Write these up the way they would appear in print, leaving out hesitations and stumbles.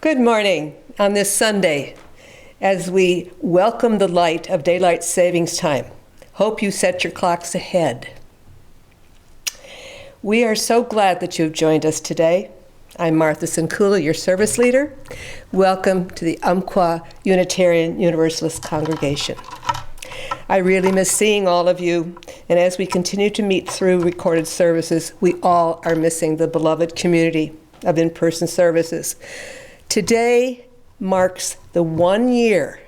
Good morning on this Sunday as we welcome the light of daylight savings time. Hope you set your clocks ahead. We are so glad that you've joined us today. I'm Martha Sinkula, your service leader. Welcome to the Umpqua Unitarian Universalist Congregation. I really miss seeing all of you, and as we continue to meet through recorded services, we all are missing the beloved community of in-person services. Today marks the 1 year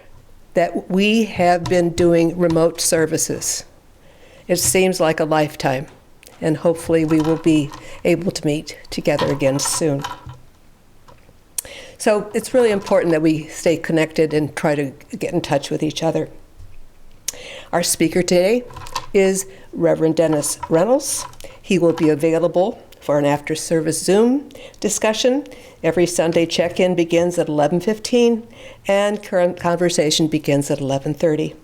that we have been doing remote services. It seems like a lifetime, and hopefully we will be able to meet together again soon. So it's really important that we stay connected and try to get in touch with each other. Our speaker today is Reverend Reynolds. He will be available for an after-service Zoom discussion. Every Sunday check-in begins at 11:15, and current conversation begins at 11:30.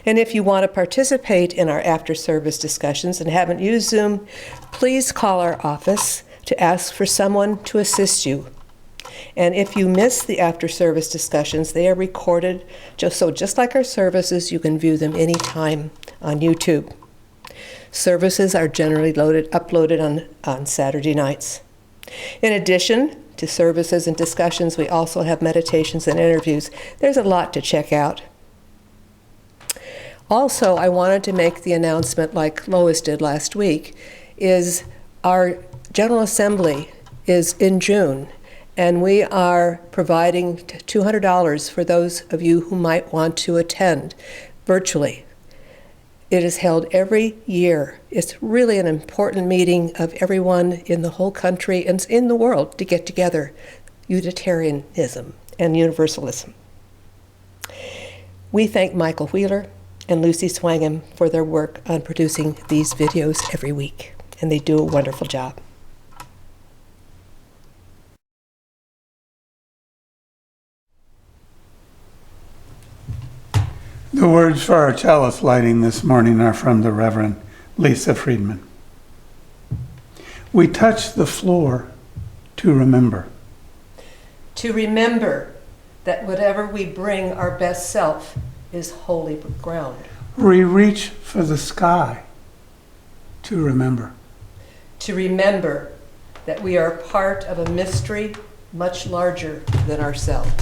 And if you want to participate in our after-service discussions and haven't used Zoom, please call our office to ask for someone to assist you. And if you miss the after-service discussions, they are recorded, just like our services, you can view them anytime on YouTube. Services are generally uploaded on Saturday nights. In addition to services and discussions, we also have meditations and interviews. There's a lot to check out. Also, I wanted to make the announcement, like Lois did last week, is our General Assembly is in June, and we are providing $200 for those of you who might want to attend virtually. It is held every year. It's really an important meeting of everyone in the whole country and in the world to get together, Unitarianism and Universalism. We thank Michael Wheeler and Lucy Swangham for their work on producing these videos every week, and they do a wonderful job. The words for our chalice lighting this morning are from the Reverend Lisa Friedman. We touch the floor to remember. To remember that whatever we bring our best self is holy ground. We reach for the sky to remember. To remember that we are part of a mystery much larger than ourselves.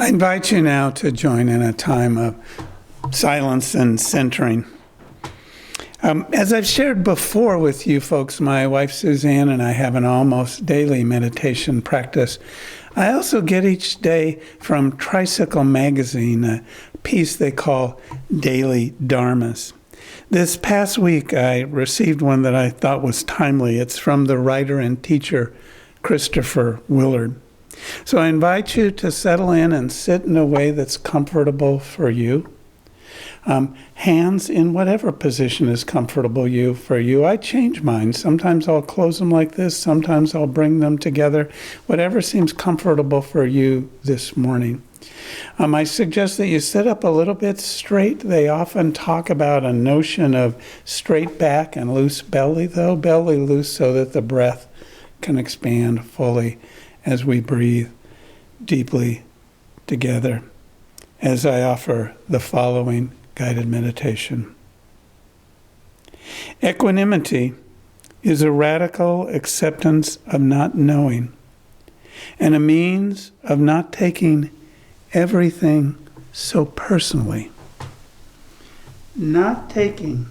I invite you now to join in a time of silence and centering. As I've shared before with you folks, my wife Suzanne and I have an almost daily meditation practice. I also get each day from Tricycle Magazine a piece they call Daily Dharmas. This past week, I received one that I thought was timely. It's from the writer and teacher Christopher Willard. So I invite you to settle in and sit in a way that's comfortable for you. Hands in whatever position is comfortable for you. I change mine. Sometimes I'll close them like this. Sometimes I'll bring them together. Whatever seems comfortable for you this morning. I suggest that you sit up a little bit straight. They often talk about a notion of straight back and loose belly, though. Belly loose so that the breath can expand fully as we breathe deeply together. As I offer the following guided meditation. Equanimity is a radical acceptance of not knowing and a means of not taking everything so personally. Not taking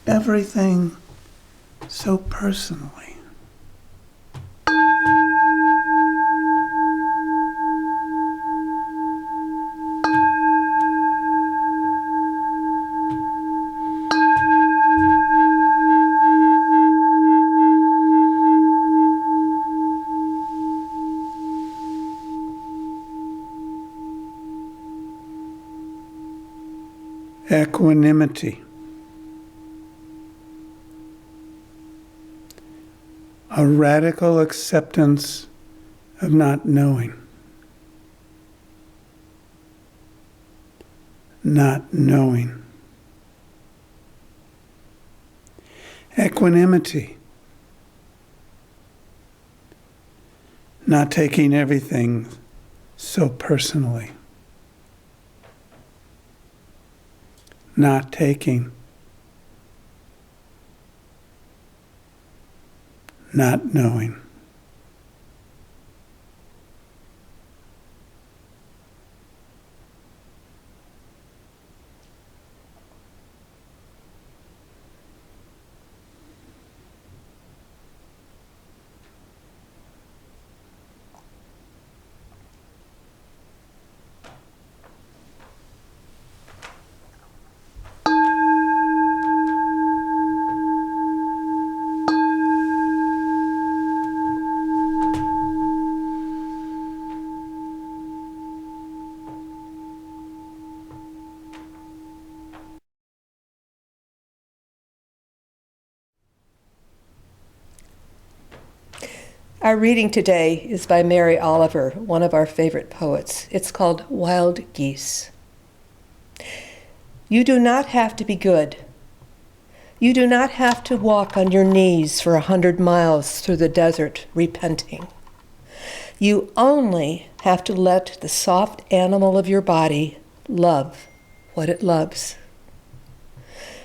everything so personally. Equanimity. A radical acceptance of not knowing. Not knowing. Equanimity. Not taking everything so personally. Not taking, not knowing. Our reading today is by Mary Oliver, one of our favorite poets. It's called Wild Geese. You do not have to be good. You do not have to walk on your knees for 100 miles through the desert repenting. You only have to let the soft animal of your body love what it loves.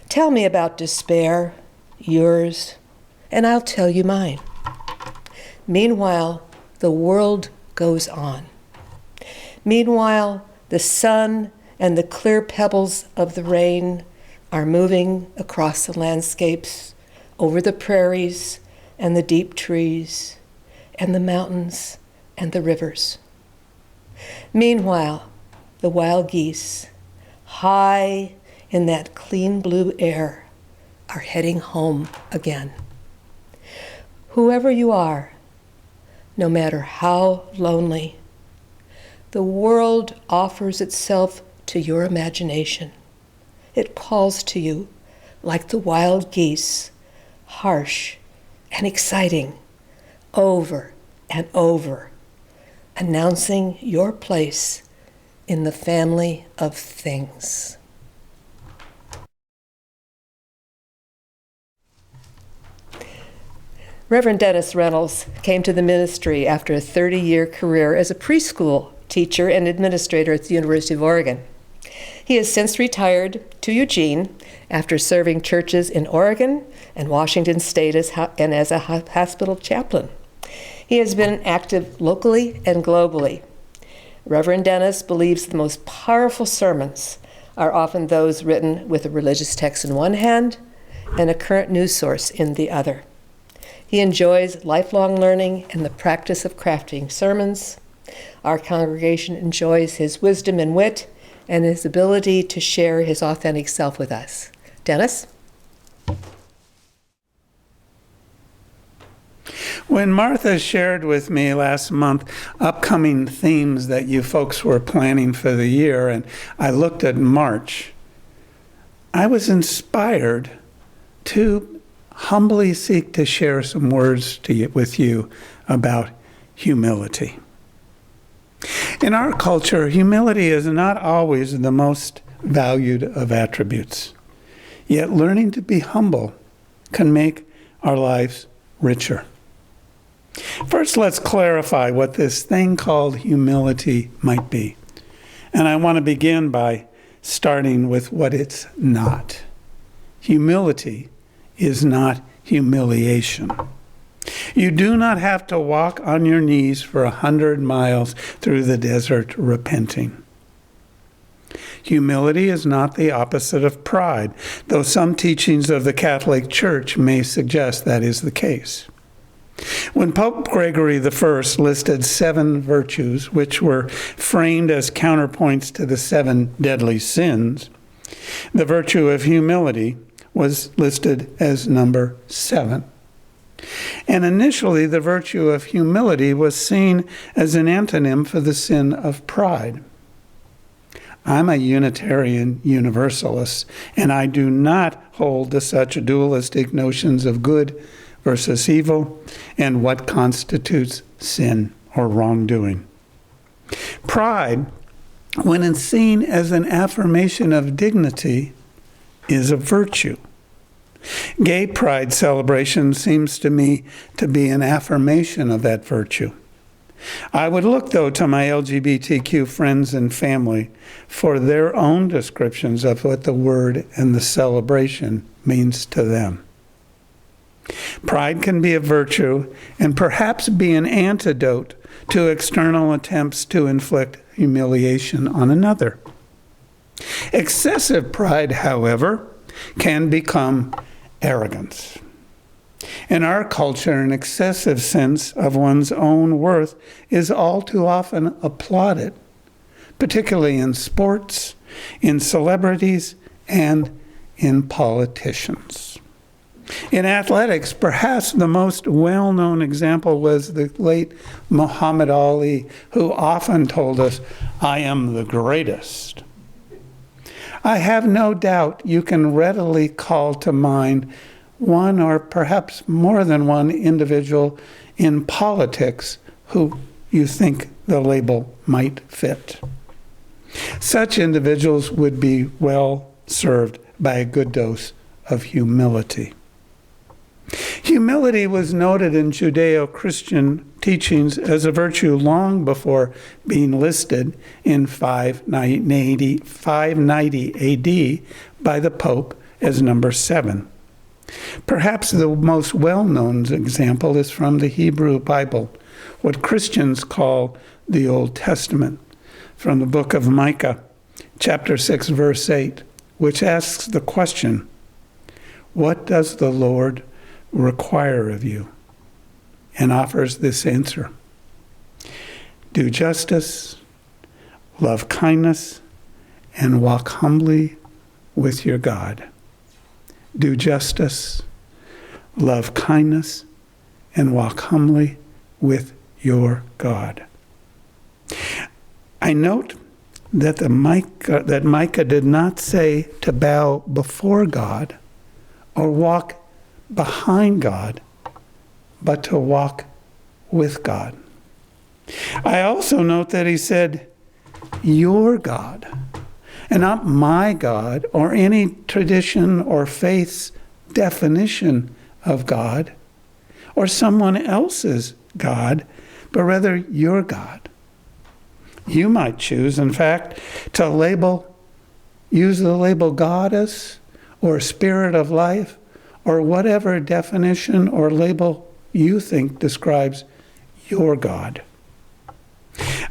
Tell me about despair, yours, and I'll tell you mine. Meanwhile, the world goes on. Meanwhile, the sun and the clear pebbles of the rain are moving across the landscapes, over the prairies and the deep trees and the mountains and the rivers. Meanwhile, the wild geese, high in that clean blue air, are heading home again. Whoever you are, no matter how lonely, the world offers itself to your imagination. It calls to you like the wild geese, harsh and exciting, over and over, announcing your place in the family of things. Reverend Reynolds came to the ministry after a 30-year career as a preschool teacher and administrator at the University of Oregon. He has since retired to Eugene after serving churches in Oregon and Washington State as a hospital chaplain. He has been active locally and globally. Reverend Dennis believes the most powerful sermons are often those written with a religious text in one hand and a current news source in the other. He enjoys lifelong learning and the practice of crafting sermons. Our congregation enjoys his wisdom and wit and his ability to share his authentic self with us. Dennis? When Martha shared with me last month upcoming themes that you folks were planning for the year, and I looked at March, I was inspired to humbly seek to share some words with you about humility. In our culture, humility is not always the most valued of attributes. Yet learning to be humble can make our lives richer. First, let's clarify what this thing called humility might be. And I want to begin by starting with what it's not. Humility is not humiliation. You do not have to walk on your knees for 100 miles through the desert repenting. Humility is not the opposite of pride, though some teachings of the Catholic Church may suggest that is the case. When Pope Gregory I listed 7 virtues, which were framed as counterpoints to the 7 deadly sins, the virtue of humility was listed as number 7. And initially, the virtue of humility was seen as an antonym for the sin of pride. I'm a Unitarian Universalist, and I do not hold to such dualistic notions of good versus evil and what constitutes sin or wrongdoing. Pride, when it's seen as an affirmation of dignity, is a virtue. Gay pride celebration seems to me to be an affirmation of that virtue. I would look, though, to my LGBTQ friends and family for their own descriptions of what the word and the celebration means to them. Pride can be a virtue and perhaps be an antidote to external attempts to inflict humiliation on another. Excessive pride, however, can become arrogance. In our culture, an excessive sense of one's own worth is all too often applauded, particularly in sports, in celebrities, and in politicians. In athletics, perhaps the most well-known example was the late Muhammad Ali, who often told us, "I am the greatest." I have no doubt you can readily call to mind one or perhaps more than one individual in politics who you think the label might fit. Such individuals would be well served by a good dose of humility. Humility was noted in Judeo-Christian teachings as a virtue long before being listed in 590 AD by the Pope as number 7. Perhaps the most well-known example is from the Hebrew Bible, what Christians call the Old Testament, from the book of Micah, chapter 6, verse 8, which asks the question, "What does the Lord require of you?" and offers this answer: do justice, love kindness, and walk humbly with your God. Do justice, love kindness, and walk humbly with your God. I note that Micah did not say to bow before God or walk behind God, but to walk with God. I also note that he said, your God, and not my God or any tradition or faith's definition of God or someone else's God, but rather your God. You might choose, in fact, to use the label goddess or spirit of life or whatever definition or label you think describes your God.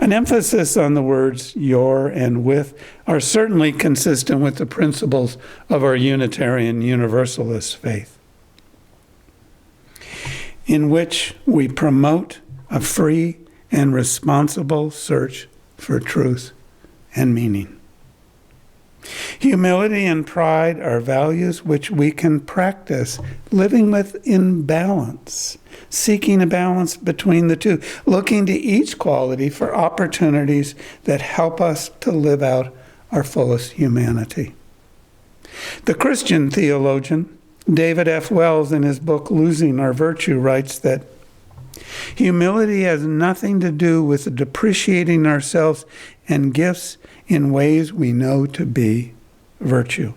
An emphasis on the words your and with are certainly consistent with the principles of our Unitarian Universalist faith, in which we promote a free and responsible search for truth and meaning. Humility and pride are values which we can practice living with in balance, seeking a balance between the two, looking to each quality for opportunities that help us to live out our fullest humanity. The Christian theologian David F. Wells, in his book Losing Our Virtue, writes that humility has nothing to do with depreciating ourselves and gifts in ways we know to be virtue.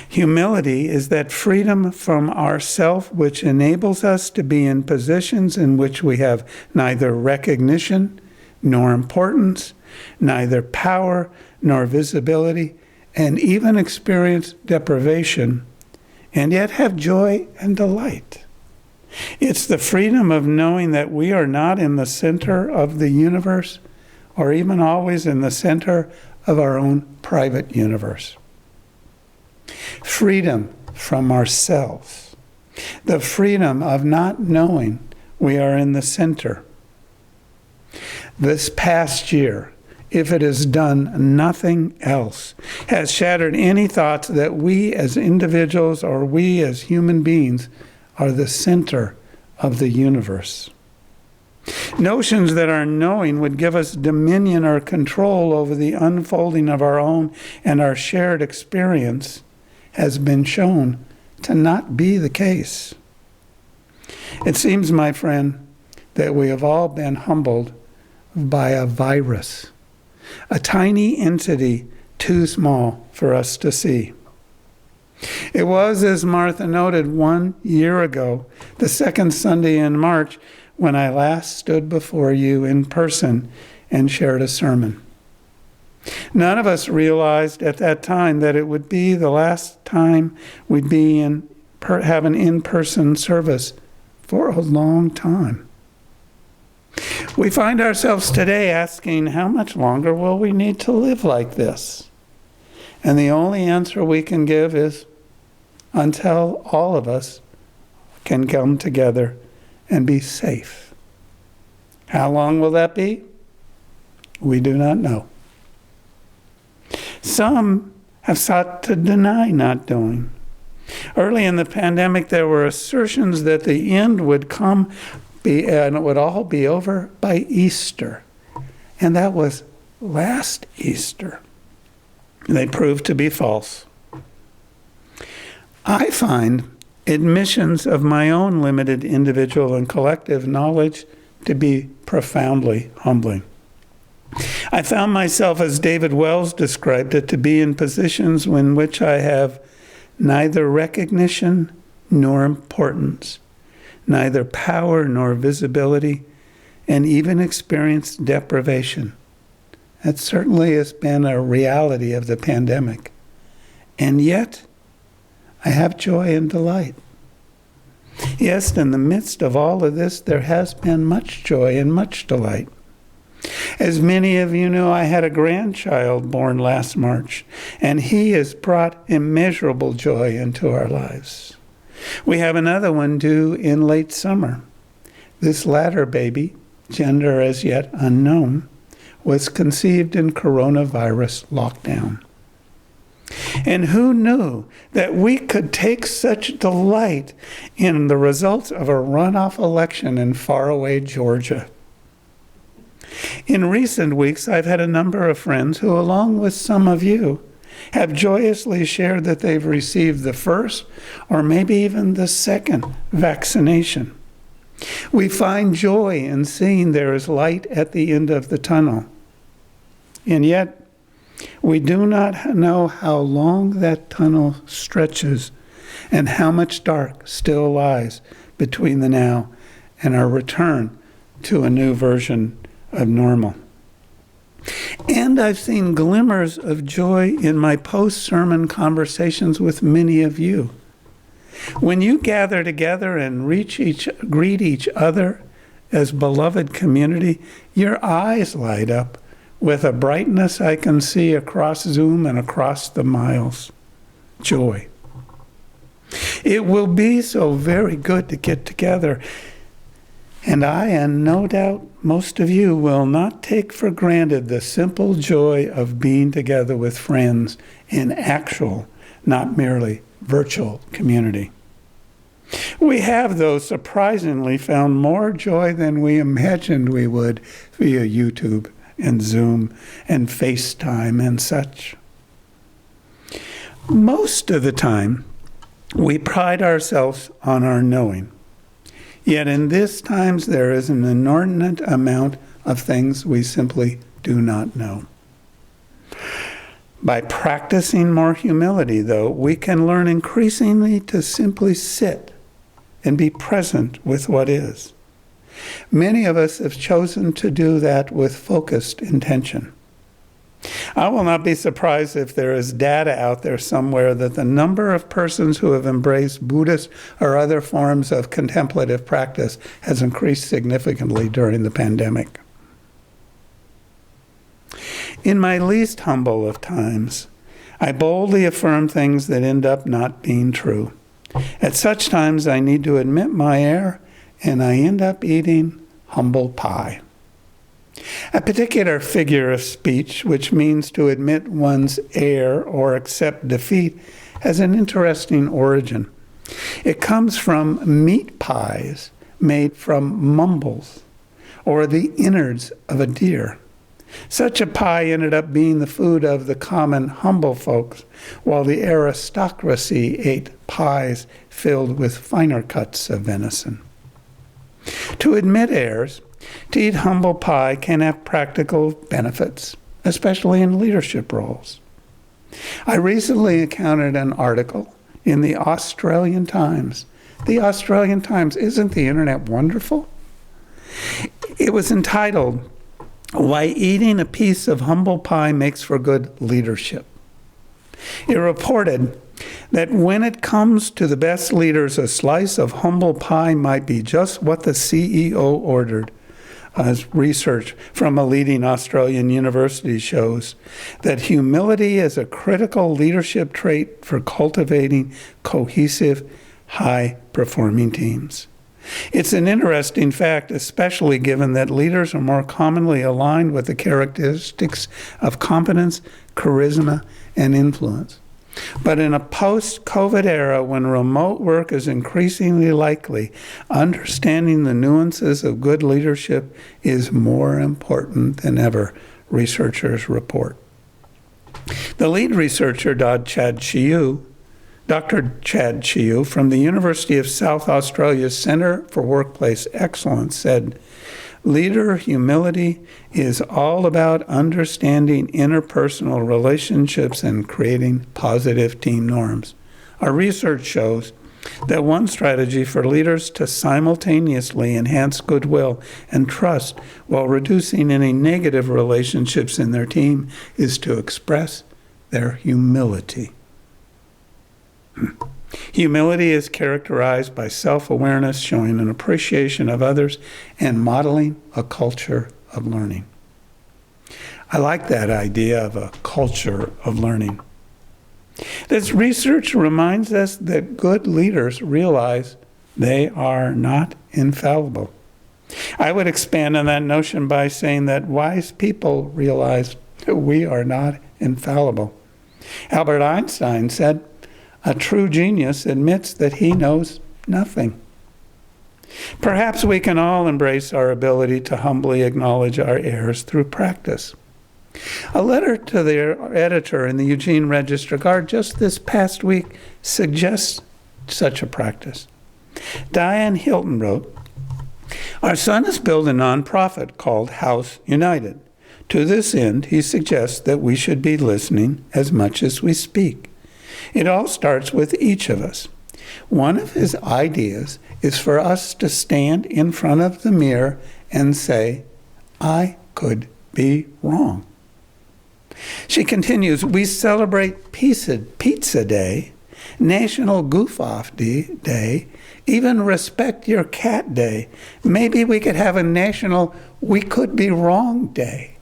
Humility is that freedom from ourself which enables us to be in positions in which we have neither recognition nor importance, neither power nor visibility, and even experience deprivation, and yet have joy and delight. It's the freedom of knowing that we are not in the center of the universe, or even always in the center of our own private universe. Freedom from ourselves. The freedom of not knowing we are in the center. This past year, if it has done nothing else, has shattered any thoughts that we as individuals or we as human beings are the center of the universe. Notions that our knowing would give us dominion or control over the unfolding of our own and our shared experience has been shown to not be the case. It seems, my friend, that we have all been humbled by a virus, a tiny entity too small for us to see. It was, as Martha noted, 1 year ago, the second Sunday in March, when I last stood before you in person and shared a sermon. None of us realized at that time that it would be the last time we'd be have an in-person service for a long time. We find ourselves today asking, how much longer will we need to live like this? And the only answer we can give is, until all of us can come together and be safe. How long will that be? We do not know. Some have sought to deny not doing. Early in the pandemic, there were assertions that the end would come and it would all be over by Easter. And that was last Easter. They proved to be false. I find admissions of my own limited individual and collective knowledge to be profoundly humbling. I found myself, as David Wells described it, to be in positions in which I have neither recognition nor importance, neither power nor visibility, and even experienced deprivation. That certainly has been a reality of the pandemic. And yet, I have joy and delight. Yes, in the midst of all of this, there has been much joy and much delight. As many of you know, I had a grandchild born last March, and he has brought immeasurable joy into our lives. We have another one due in late summer. This latter baby, gender as yet unknown, was conceived in coronavirus lockdown. And who knew that we could take such delight in the results of a runoff election in faraway Georgia? In recent weeks, I've had a number of friends who, along with some of you, have joyously shared that they've received the first or maybe even the second vaccination. We find joy in seeing there is light at the end of the tunnel. And yet, we do not know how long that tunnel stretches and how much dark still lies between the now and our return to a new version of normal. And I've seen glimmers of joy in my post-sermon conversations with many of you. When you gather together and greet each other as beloved community, your eyes light up with a brightness I can see across Zoom and across the miles. Joy. It will be so very good to get together, and I, and no doubt most of you, will not take for granted the simple joy of being together with friends in actual, not merely virtual community. We have, though, surprisingly found more joy than we imagined we would via YouTube and Zoom and FaceTime and such. Most of the time, we pride ourselves on our knowing. Yet in these times, there is an inordinate amount of things we simply do not know. By practicing more humility, though, we can learn increasingly to simply sit and be present with what is. Many of us have chosen to do that with focused intention. I will not be surprised if there is data out there somewhere that the number of persons who have embraced Buddhist or other forms of contemplative practice has increased significantly during the pandemic. In my least humble of times, I boldly affirm things that end up not being true. At such times, I need to admit my error, and I end up eating humble pie. A particular figure of speech, which means to admit one's error or accept defeat, has an interesting origin. It comes from meat pies made from mumbles, or the innards of a deer. Such a pie ended up being the food of the common humble folks, while the aristocracy ate pies filled with finer cuts of venison. To admit errors, to eat humble pie can have practical benefits, especially in leadership roles. I recently encountered an article in the Australian Times. The Australian Times, isn't the internet wonderful? It was entitled, "Why Eating a Piece of Humble Pie Makes for Good Leadership." It reported that when it comes to the best leaders, a slice of humble pie might be just what the CEO ordered. As research from a leading Australian university shows that humility is a critical leadership trait for cultivating cohesive, high-performing teams. It's an interesting fact, especially given that leaders are more commonly aligned with the characteristics of competence, charisma, and influence. But in a post-COVID era, when remote work is increasingly likely, understanding the nuances of good leadership is more important than ever, researchers report. The lead researcher, Dr. Chad Chiu, from the University of South Australia's Centre for Workplace Excellence, said, "Leader humility is all about understanding interpersonal relationships and creating positive team norms." Our research shows that one strategy for leaders to simultaneously enhance goodwill and trust while reducing any negative relationships in their team is to express their humility. Humility is characterized by self-awareness, showing an appreciation of others, and modeling a culture of learning. I like that idea of a culture of learning. This research reminds us that good leaders realize they are not infallible. I would expand on that notion by saying that wise people realize that we are not infallible. Albert Einstein said, "A true genius admits that he knows nothing." Perhaps we can all embrace our ability to humbly acknowledge our errors through practice. A letter to the editor in the Eugene Register-Guard just this past week suggests such a practice. Diane Hilton wrote, "Our son has built a nonprofit called House United. To this end, he suggests that we should be listening as much as we speak. It all starts with each of us. One of his ideas is for us to stand in front of the mirror and say, 'I could be wrong.'" She continues, "We celebrate Pizza Day, National Goof Off Day, even Respect Your Cat Day. Maybe we could have a National We Could Be Wrong Day.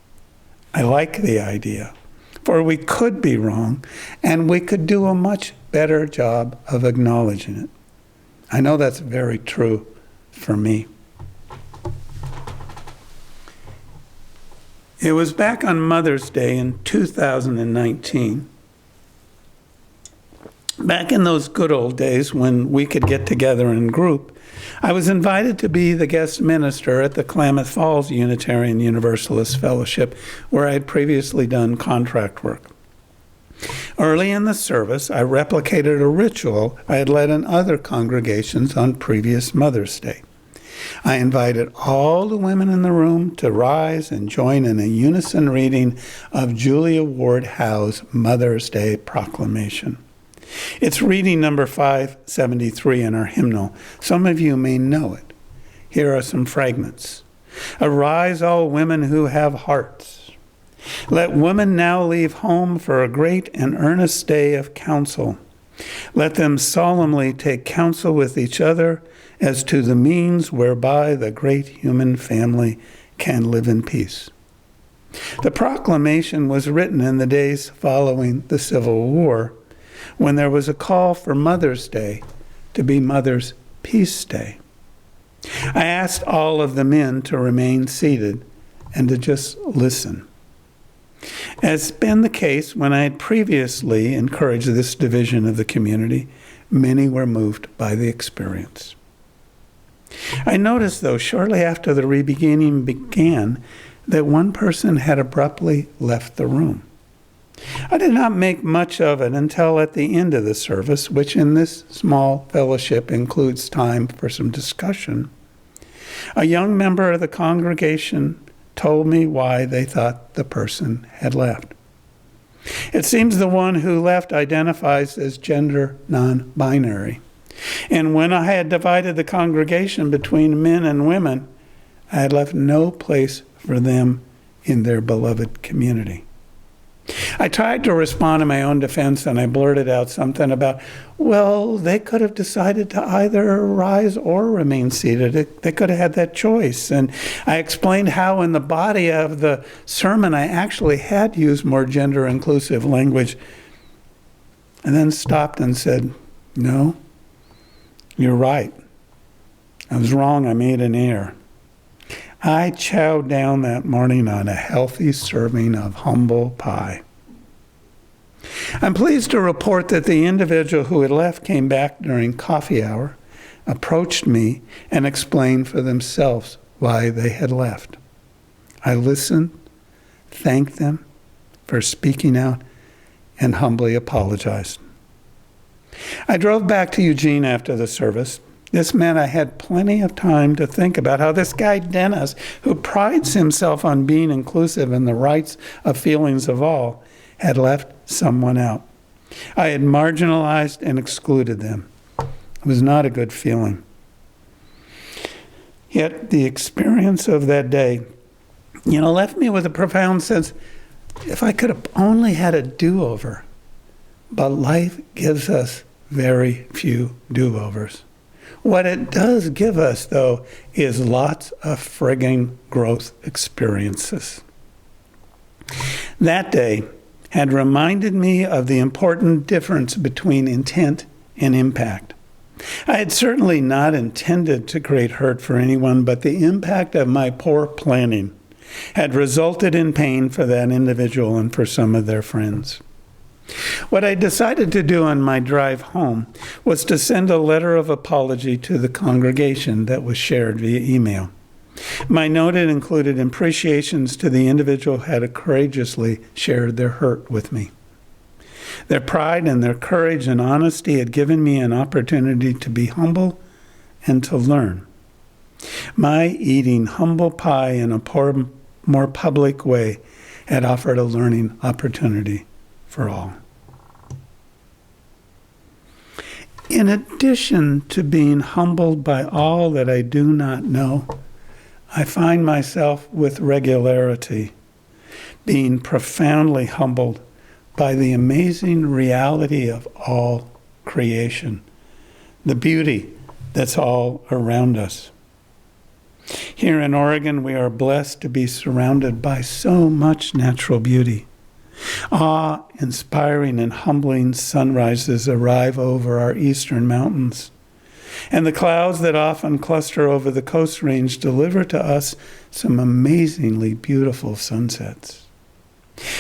I like the idea, for we could be wrong, and we could do a much better job of acknowledging it. I know that's very true for me. It was back on Mother's Day in 2019. Back in those good old days when we could get together in group, I was invited to be the guest minister at the Klamath Falls Unitarian Universalist Fellowship, where I had previously done contract work. Early in the service, I replicated a ritual I had led in other congregations on previous Mother's Day. I invited all the women in the room to rise and join in a unison reading of Julia Ward Howe's Mother's Day Proclamation. It's reading number 573 in our hymnal. Some of you may know it. Here are some fragments. Arise, all women who have hearts. Let women now leave home for a great and earnest day of counsel. Let them solemnly take counsel with each other as to the means whereby the great human family can live in peace. The proclamation was written in the days following the Civil War, when there was a call for Mother's Day to be Mother's Peace Day. I asked all of the men to remain seated and to just listen. As been the case when I had previously encouraged this division of the community, many were moved by the experience. I noticed, though, shortly after the re-beginning began, that one person had abruptly left the room. I did not make much of it until at the end of the service, which in this small fellowship includes time for some discussion. A young member of the congregation told me why they thought the person had left. It seems the one who left identifies as gender non-binary. And when I had divided the congregation between men and women, I had left no place for them in their beloved community. I tried to respond in my own defense, and I blurted out something about, well, they could have decided to either rise or remain seated. They could have had that choice. And I explained how in the body of the sermon I actually had used more gender-inclusive language, and then stopped and said, no, you're right. I was wrong. I made an error. I chowed down that morning on a healthy serving of humble pie. I'm pleased to report that the individual who had left came back during coffee hour, approached me, and explained for themselves why they had left. I listened, thanked them for speaking out, and humbly apologized. I drove back to Eugene after the service. This meant I had plenty of time to think about how this guy Dennis, who prides himself on being inclusive in the rights of feelings of all, had left someone out. I had marginalized and excluded them. It was not a good feeling. Yet the experience of that day, left me with a profound sense, if I could have only had a do-over. But life gives us very few do-overs. What it does give us, though, is lots of frigging growth experiences. That day had reminded me of the important difference between intent and impact. I had certainly not intended to create hurt for anyone, but the impact of my poor planning had resulted in pain for that individual and for some of their friends. What I decided to do on my drive home was to send a letter of apology to the congregation that was shared via email. My note included appreciations to the individual who had courageously shared their hurt with me. Their pride and their courage and honesty had given me an opportunity to be humble and to learn. My eating humble pie in a more public way had offered a learning opportunity for all. In addition to being humbled by all that I do not know, I find myself with regularity being profoundly humbled by the amazing reality of all creation, the beauty that's all around us. Here in Oregon, we are blessed to be surrounded by so much natural beauty. Awe-inspiring and humbling sunrises arrive over our eastern mountains, and the clouds that often cluster over the Coast Range deliver to us some amazingly beautiful sunsets.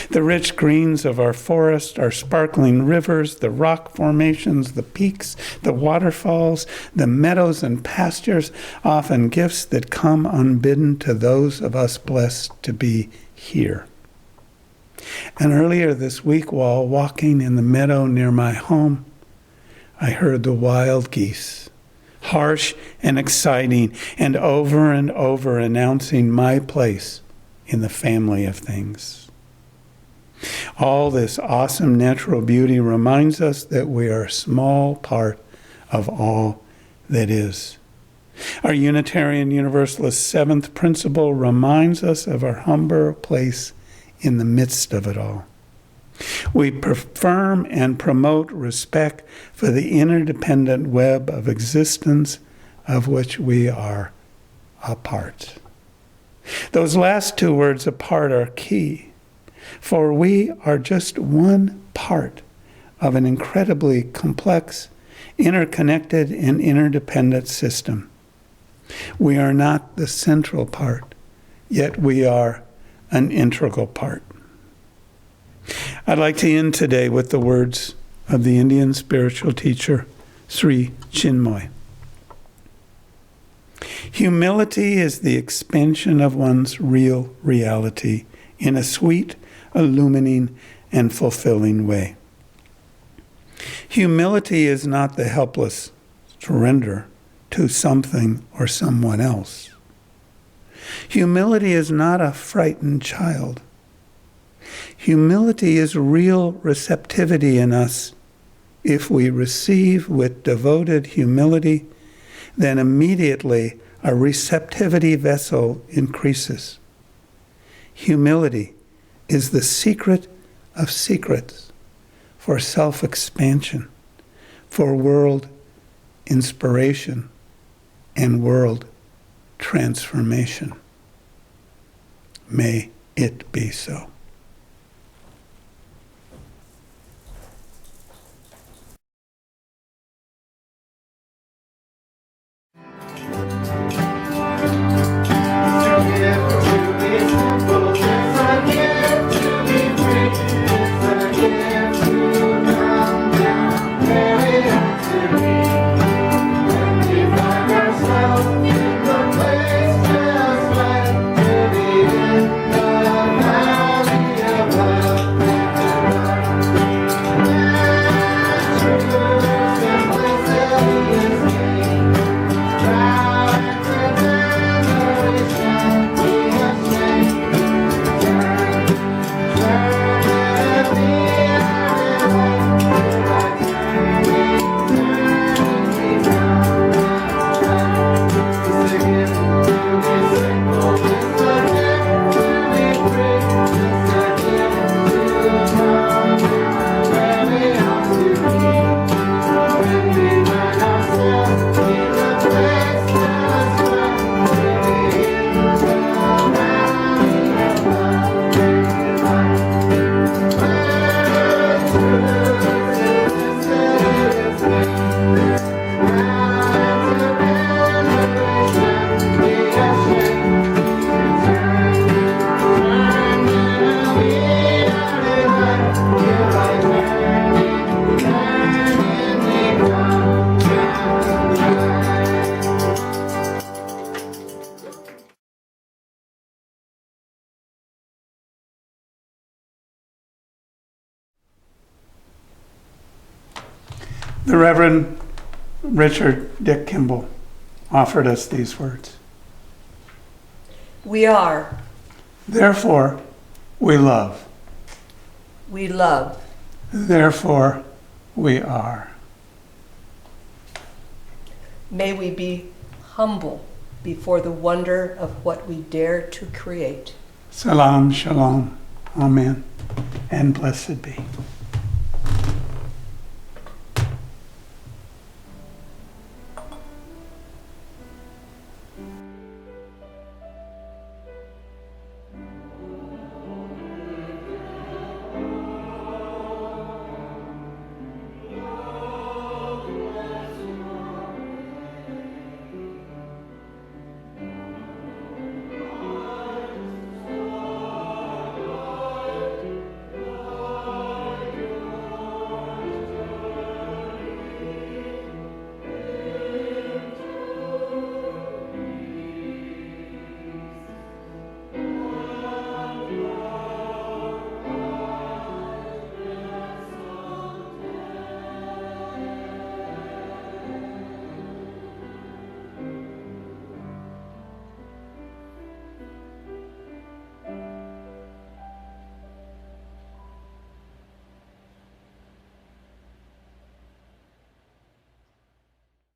The rich greens of our forest, our sparkling rivers, the rock formations, the peaks, the waterfalls, the meadows and pastures, often gifts that come unbidden to those of us blessed to be here. And earlier this week, while walking in the meadow near my home, I heard the wild geese, harsh and exciting, and over announcing my place in the family of things. All this awesome natural beauty reminds us that we are a small part of all that is. Our Unitarian Universalist seventh principle reminds us of our humble place in the midst of it all. We affirm and promote respect for the interdependent web of existence of which we are a part. Those last two words, "a part," are key. For we are just one part of an incredibly complex, interconnected, and interdependent system. We are not the central part, yet we are an integral part. I'd like to end today with the words of the Indian spiritual teacher, Sri Chinmoy. Humility is the expansion of one's real reality in a sweet, illumining, and fulfilling way. Humility is not the helpless surrender to something or someone else. Humility is not a frightened child. Humility is real receptivity in us. If we receive with devoted humility, then immediately our receptivity vessel increases. Humility is the secret of secrets for self-expansion, for world inspiration, and world transformation. May it be so. The Reverend Richard Dick Kimball offered us these words. We are. Therefore, we love. We love. Therefore, we are. May we be humble before the wonder of what we dare to create. Salam, shalom, amen, and blessed be.